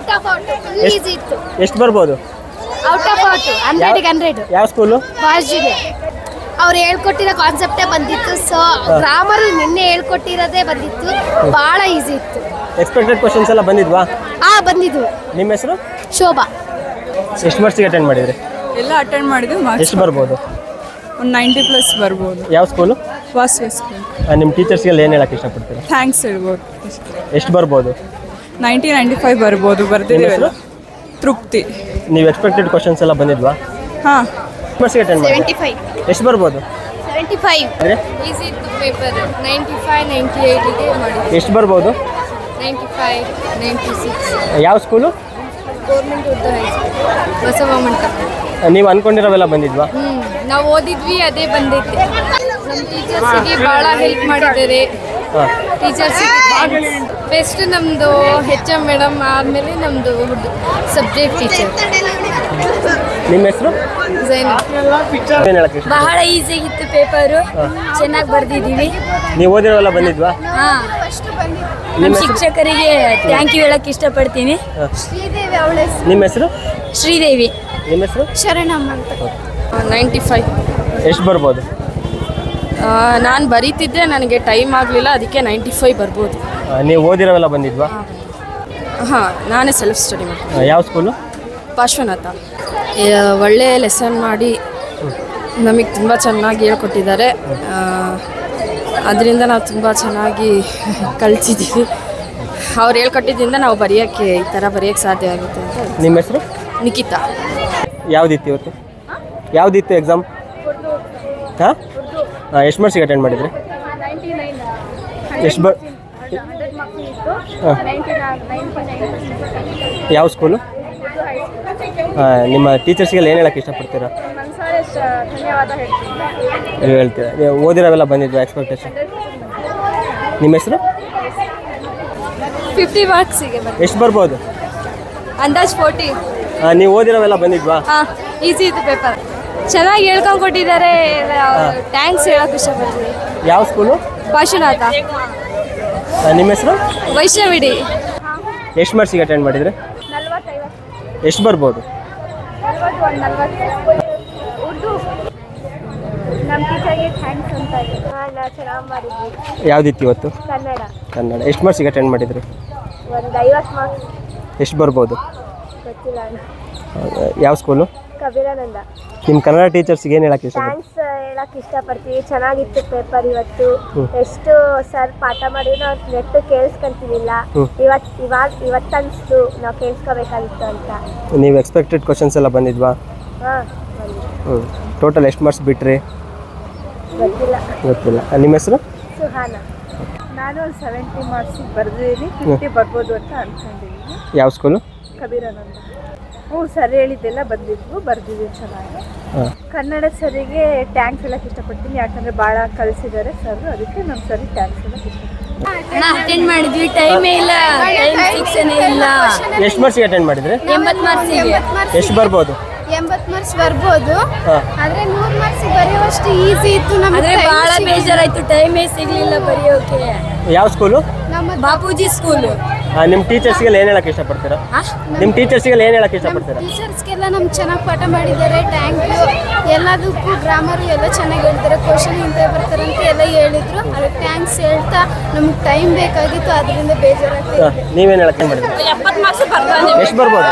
Out of out easy ಇತ್ತು. ಎಷ್ಟು ಬರ್ಬೋದು? ಔಟ್ ಆಫ್ ಔಟ್ 100ಗೆ 100. ಯಾವ ಸ್ಕೂಲು? ಪಾಸಿಟಿವ್. ಅವ್ರು ಹೇಳ್ಕೊಟ್ಟಿರೋ ಕಾನ್ಸೆಪ್ಟೇ ಬಂದಿತ್ತು. ಸೊ ಗ್ರಾಮರ್ ನಿನ್ನೆ ಹೇಳ್ಕೊಟ್ಟಿರೋದೇ ಬಂದಿತ್ತು. ಭಾಳ ಈಸಿ ಇತ್ತು. ಎಕ್ಸ್ಪೆಕ್ಟೆಡ್ ಕ್ವಶನ್ಸ್ ಎಲ್ಲ ಬಂದಿದ್ವಾ? ಬಂದಿದ್ವು. ನಿಮ್ಮ ಹೆಸರು? ಶೋಭಾ. ಎಷ್ಟು ಮಾರ್ಕ್ಸಿಗೆ ಅಟೆಂಡ್ ಮಾಡಿದ್ರಿ? ಎಲ್ಲ ಅಟೆಂಡ್ ಮಾಡಿದ್ವಿ. ಎಷ್ಟು ಬರ್ಬೋದು? ಒಂದು 90+ ಬರ್ಬೋದು. ಯಾವ ಸ್ಕೂಲು? ವಾಸವಿ ಸ್ಕೂಲ್. ನಿಮ್ಮ ಟೀಚರ್ಸ್ಗೆಲ್ಲ ಏನು ಹೇಳಕ್ಕೆ ಇಷ್ಟಪಡ್ತೀರಾ? ಥ್ಯಾಂಕ್ಸ್ ಹೇಳ್ಬೋದು. ಎಷ್ಟು ಬರ್ಬೋದು? 90-95 ಬರ್ಬೋದು. ಬರ್ದಿದ್ದೀವಿ. ತೃಪ್ತಿ. ನೀವು ಎಕ್ಸ್ಪೆಕ್ಟೆಡ್ ಕ್ವಶನ್ಸ್ ಎಲ್ಲ ಬಂದಿದ್ವಾ? ಹಾಂ. ಮಾರ್ಕ್ಸಿಗೆ ಅಟೆಂಡ್ ಮಾಡಿ 75. ಎಷ್ಟು ಬರ್ಬೋದು? 75. ಈಸಿ ಇತ್ತು ಪೇಪರ್. 95-98ಗೆ ಮಾಡಿದ್ವಿ. ಎಷ್ಟು ಬರ್ಬೋದು? 95-96. ಯಾವ school? Government Urdu high school Basava ಮಂಟಪ. ನೀವು ಅನ್ಕೊಂಡಿರೋವೆಲ್ಲ ಬಂದಿದ್ವಾ? ನಾವು ಓದಿದ್ವಿ, ಅದೇ ಬಂದೈತೆ. ನಮ್ಮ ಟೀಚರ್ಸಿಗೆ ಭಾಳ ಹೆಲ್ಪ್ ಮಾಡಿದ್ದಾರೆ. ಟೀಚರ್ಸಿಗೆ ಬೆಸ್ಟ್ ನಮ್ಮದು HM ಮೇಡಮ್, ಆದಮೇಲೆ ನಮ್ಮದು ಸಬ್ಜೆಕ್ಟ್ ಟೀಚರ್. ನಿಮ್ಮ ಹೆಸರು? ಜೈನಾ. ಏನು ಹೇಳಕ್ಕೆ ಇಷ್ಟ? ಬಹಳ ಈಸಿ ಇತ್ತು ಪೇಪರು. ಚೆನ್ನಾಗಿ ಬರ್ದಿದ್ದೀವಿ. ನೀವು ಓದಿರೋವೆಲ್ಲ ಬಂದಿದ್ವಾ? ನಮ್ಮ ಶಿಕ್ಷಕರಿಗೆ ಥ್ಯಾಂಕ್ ಯು ಹೇಳಕ್ಕೆ ಇಷ್ಟಪಡ್ತೀನಿ. ಶ್ರೀದೇವಿ ಅವಳ ನಿಮ್ಮ ಹೆಸರು? ಶ್ರೀದೇವಿ. ನಿಮ್ಮ ಹೆಸರು? ಶರಣಮ್ಮ ಅಂತ. 95. ಎಷ್ಟು ಬರ್ಬೋದು? ನಾನು ಬರೀತಿದ್ದೆ, ನನಗೆ ಟೈಮ್ ಆಗಲಿಲ್ಲ, ಅದಕ್ಕೆ 95 ಬರ್ಬೋದು. ನೀವು ಓದಿರೋವೆಲ್ಲ ಬಂದಿದ್ವಾ? ಹಾಂ, ನಾನೇ ಸೆಲ್ಫ್ ಸ್ಟಡಿ ಮಾಡ್ತೀನಿ. ಯಾವ ಸ್ಕೂಲು? ಪಾರ್ಶ್ವನಾಥ. ಒಳ್ಳೆ ಲೆಸನ್ ಮಾಡಿ ನಮಗೆ ತುಂಬ ಚೆನ್ನಾಗಿ ಹೇಳ್ಕೊಟ್ಟಿದ್ದಾರೆ. ಅದರಿಂದ ನಾವು ತುಂಬ ಚೆನ್ನಾಗಿ ಕಲಿತಿದ್ದೀವಿ. ಅವ್ರು ಹೇಳ್ಕೊಟ್ಟಿದ್ದರಿಂದ ನಾವು ಬರೆಯೋಕ್ಕೆ ಈ ಥರ ಬರೆಯೋಕ್ಕೆ ಸಾಧ್ಯ ಆಗುತ್ತೆ ಅಂತ. ನಿಮ್ಮ ಹೆಸರು? ನಿಖಿತಾ. ಯಾವುದಿತ್ತು ಇವತ್ತು? ಯಾವುದಿತ್ತು ಎಕ್ಸಾಮ್? ಹಾಂ, ಎಷ್ಟು ಮಾರ್ಕ್ಸಿಗೆ ಅಟೆಂಡ್ ಮಾಡಿದ್ರಿ? ಎಷ್ಟು ಯಾವ ಸ್ಕೂಲು? ನಿಮ್ಮ ಟೀಚರ್ಸ್ಗೆಲ್ಲ ಏನು ಹೇಳಕ್ಕೆ ಇಷ್ಟಪಡ್ತೀರಾ? ನೀವು ಹೇಳ್ತೀರಾ? ನೀವು ಓದಿರೋವೆಲ್ಲ ಬಂದಿದ್ವಾ ಎಕ್ಸ್ಪೆಕ್ಟೇಷನ್? ನಿಮ್ಮ ಹೆಸರು? 50 ಮಾರ್ಕ್ಸಿಗೆ ಎಷ್ಟು ಬರ್ಬೋದು? ಅಂದಾಜು 40. ನೀವು ಓದಿರೋವೆಲ್ಲ ಬಂದಿದ್ವಾ? ಹಾಂ, ಈಸಿ ಇತ್ತು ಪೇಪರ್. ಚೆನ್ನಾಗಿ ಹೇಳ್ಕೊಂಡು ಕೊಟ್ಟಿದ್ದಾರೆ. ಥ್ಯಾಂಕ್ಸ್ ಹೇಳೋಕೆ ಇಷ್ಟಪಡ್ತೀನಿ. ಯಾವ ಸ್ಕೂಲು? ಪಾರ್ಶ್ವನಾಥ. ನಿಮ್ಮ ಹೆಸರು? ವೈಷ್ಣವಿಡಿ. ಎಷ್ಟು ಮಾರ್ಕ್ಸಿಗೆ ಅಟೆಂಡ್ ಮಾಡಿದ್ರಿ? 40-50. ಎಷ್ಟು ಬರ್ಬೋದು? 40. ಉರ್ದು ನಮ್ಮ ಟೀಚರ್ಗೆ ಥ್ಯಾಂಕ್ಸ್ ಅಂತ ಚೆನ್ನಾಗಿ ಮಾಡಿದ್ವಿ. ಯಾವುದಿತ್ತು ಇವತ್ತು? ಕನ್ನಡ. ಕನ್ನಡ. ಎಷ್ಟು ಮಾರ್ಕ್ಸಿಗೆ ಅಟೆಂಡ್ ಮಾಡಿದ್ರಿ? ಒಂದು 50 ಮಾರ್ಕ್ಸ್. ಎಷ್ಟು ಬರ್ಬೋದು? ಗೊತ್ತಿಲ್ಲ. ಯಾವ ಸ್ಕೂಲು? ಕಬೀರಾನಂದ. ನಿಮ್ಮ ಕನ್ನಡ ಟೀಚರ್ಸ್ಗೆ ಏನು ಹೇಳಕ್ಕೆ ಇಷ್ಟ? ಥ್ಯಾಂಕ್ಸ್ ಹೇಳಕ್ಕೆ ಇಷ್ಟಪಡ್ತೀವಿ. ಚೆನ್ನಾಗಿತ್ತು ಪೇಪರ್ ಇವತ್ತು. ಎಷ್ಟು ಸರ್ ಪಾಠ ಮಾಡಿದ್ರು ನಾವು ನೆಟ್ಟು ಕೇಳಿಸ್ಕೊಂತಿರ್ಲಿಲ್ಲ. ಇವತ್ತು ಅನಿಸ್ತು ನಾವು ಕೇಳಿಸ್ಕೋಬೇಕಾಗಿತ್ತು ಅಂತ. ನೀವು ಎಕ್ಸ್ಪೆಕ್ಟೆಡ್ ಕ್ವಶನ್ಸ್ ಎಲ್ಲ ಬಂದಿದ್ವಾ? ಹಾಂ. ಟೋಟಲ್ ಎಷ್ಟು ಮಾರ್ಕ್ಸ್ ಬಿಟ್ರಿ? ಗೊತ್ತಿಲ್ಲ. ನಿಮ್ಮ ಹೆಸರು? ಸುಹಾನ. ನಾನು 70 ಮಾರ್ಕ್ಸಿಗೆ ಬರೆದಿದ್ದೀನಿ. 50 ಬರ್ಬೋದು ಅಂತ ಅನ್ಕೊಂಡಿದ್ದೀನಿ. ಯಾವ ಸ್ಕೂಲು? ಕಬೀರಾನಂದ. ಸರ್ ಹೇಳಿದ್ದೆಲ್ಲ ಬಂದಿದ್ವು, ಬರ್ದಿದ್ವಿ ಚೆನ್ನಾಗಿ. ಕನ್ನಡ ಸರಿಗೆ ಥ್ಯಾಂಕ್ಸ್ ಹೇಳಕ್ಕೆ ಇಷ್ಟಪಡ್ತೀನಿ. ಯಾಕಂದರೆ ಭಾಳ ಕಲಿಸಿದ್ದಾರೆ ಸರ್, ಅದಕ್ಕೆ ನಮ್ಮ ಸರಿಗೆ ಥ್ಯಾಂಕ್ಸ್ ಹೇಳಕ್ಕೆ ಇಷ್ಟಪಡ್ತೀನಿ. ಅಟೆಂಡ್ ಮಾಡಿದ್ವಿ, ಟೈಮೇ ಇಲ್ಲ, ಟೈಮ್ ಫಿಕ್ಸನೇ ಇಲ್ಲ. ಎಷ್ಟು ಮಾರ್ಕ್ಸಿಗೆ ಅಟೆಂಡ್ ಮಾಡಿದ್ರಿ? 80 ಮಾರ್ಕ್ಸಿಗೆ. ಎಷ್ಟು ಬರ್ಬೋದು? 80 ಮಾರ್ಕ್ಸ್ ಬರ್ಬೋದು. ಆದರೆ 100 ಮಾರ್ಕ್ಸಿಗೆ ಬರೆಯುವಷ್ಟು ಈಸಿ ಇತ್ತು ನಮಗೆ. ಭಾಳ ಬೇಜಾರಾಯಿತು, ಟೈಮೇ ಸಿಗಲಿಲ್ಲ ಬರೆಯೋಕೆ. ಯಾವ ಸ್ಕೂಲು? ನಮ್ಮ ಬಾಪೂಜಿ ಸ್ಕೂಲು. ನಿಮ್ಮ ಟೀಚರ್ಸ್ಗೆಲ್ಲ ಏನು ಹೇಳಕ್ಕೆ ಇಷ್ಟಪಡ್ತೀರಾ? ನಿಮ್ಮ ಟೀಚರ್ಸ್ಗೆಲ್ಲ ಏನು ಹೇಳಕ್ಕೆ ಇಷ್ಟಪಡ್ತೀರಾ? ಟೀಚರ್ಸ್ಗೆಲ್ಲ ನಮ್ಗೆ ಚೆನ್ನಾಗಿ ಪಾಠ ಮಾಡಿದ್ದಾರೆ. Thank you. ಎಲ್ಲದಕ್ಕೂ ಗ್ರಾಮರು ಎಲ್ಲ ಚೆನ್ನಾಗಿ ಹೇಳ್ತಾರೆ. ಕ್ವಶನ್ ಇಂತ ಬರ್ತಾರೆ ಅಂತ ಎಲ್ಲ ಹೇಳಿದ್ರು. ಅದಕ್ಕೆ ಥ್ಯಾಂಕ್ಸ್ ಹೇಳ್ತಾ ನಮ್ಗೆ ಟೈಮ್ ಬೇಕಾಗಿತ್ತು, ಅದರಿಂದ ಬೇಜಾರಾಗ್ತಿದೆ. ನೀವೇನು ಹೇಳಕ್ಕೆ ಮಾಡಿದ್ರಿ? 70 ಮಾರ್ಕ್ಸ್ ಬರ್ಬೋದು. ಎಷ್ಟು ಬರ್ಬೋದು?